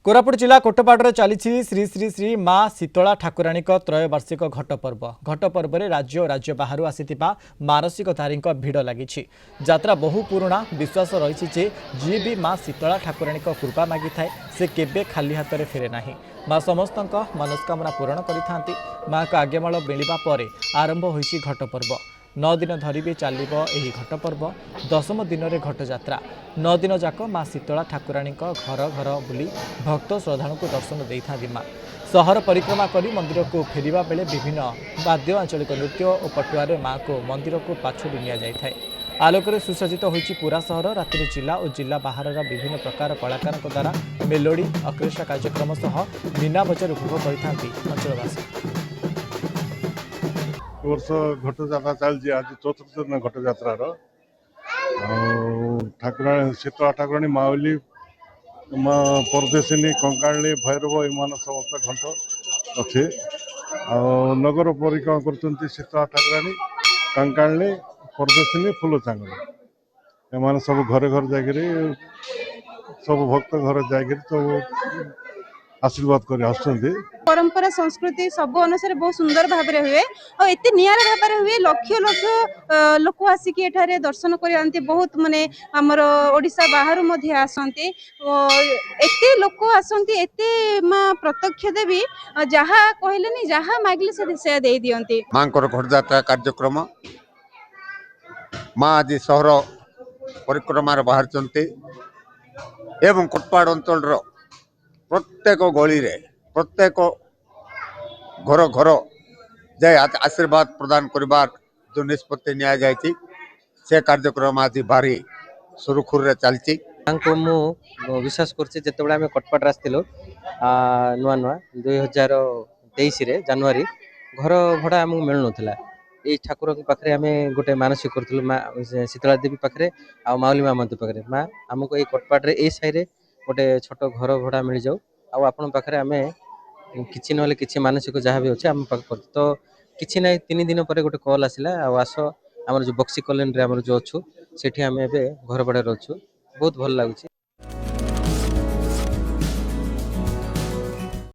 कोरापुट जिला कोटपाड़ चली श्री श्री श्री माँ शीतला ठाकुराणी त्रयवार्षिक घट पर्व में राज्य और राज्य बाहर आसीथिबा मानसिकधारी भिड़ लगी यात्रा बहु पुराणा विश्वास रही जी भी माँ शीतला ठाकुराणी कृपा मागी थाए से केबे खाली हाथ में फेरे ना। माँ समस्त मनस्कामना पूरण करिथांती। माँ का आज्ञामाल मिलिबा परे आरंभ होइछि घट पर्व। 9 दिन धरी भी चलिबो एही घट पर्व। 10म दिन रे घट यात्रा। 9 दिन जाक माँ शीतला ठाकुराणी घर घर बुली भक्त श्रद्धालु को दर्शन देइथांती। माँ सहर परिक्रमा करी मंदिर को फेरिबा बेले विभिन्न वाद्य आंचलिक नृत्य और पटुआरे माँ को मंदिर को पाछोड़ी निया जाइथाय। आलोकरे सुसज्जित होइछि पूरा सहर। रात्रि जिला और जिला बाहर विभिन्न प्रकार कलाकार द्वारा मेलोडी ऑर्केस्ट्रा कार्यक्रम सह मीना बजार उपभोग करिथांती अंचलवासी। वर्ष घट यात्रा चलती आज चतुर्थ दिन घट यात्रार ठाकुराणी शीतला ठाकुराणी माउली परदेशिनी कंकाली भैरव इन समस्त घंट अच्छे नगर परिक्रमा कर शीतला ठाकुराणी कंकाली परदेशिनी फूल चांगली एम सब घरे घर जाकि सब भक्त घर जाकि सब आशीर्वाद कर आसुँच। परंपरा संस्कृति सब अनुसार बहुत सुंदर भाव में हुए और एत निरा भाव हुए लक्ष लक्ष लोक आसिक एठारे दर्शन कर बहुत माने आमर ओडिशा बाहर आसती एत लोक आसती एत माँ प्रत्यक्ष देवी जहाँ कहले जहाँ मागिले से दे दियंती। माँ घट यात्रा कार्यक्रम माँ आज सहर परिक्रमा बाहर एवं कोटपाड़ अंचल प्रत्येक गली रे प्रत्येक घर घर जाए आशीर्वाद प्रदान करबार जो निष्पत्ति निया जायछि से कार्यक्रम आज भारी सुरुखुर चलछि। मु विश्वास करछि जेतेबेले आमे कटपाट आस्थिलु नुआ नुआ 2023 रे जनवरी घर भड़ा आमକୁ मिलु नथिला। ए ठाकुर के पाखरे आमे गोटे मानसिक करथिलु माँ शीतला देवी पाखरे आ माउली माँ मंदिर पाखरे माँ हमको ए कटपाट रे ए साइ रे गोटे छोट घर भड़ा मिल जाऊ आ आपण पाखरे आमे किछि नले किछि मानसिक जहाँ भी अच्छे आम पाख तो किछि ना 3 दिन पर गोटे कॉल आसिला आस आम जो बक्सी कॉलोनी रे आम जो अच्छु सेठी आम घर भड़ा अच्छु बहुत भल लगुच।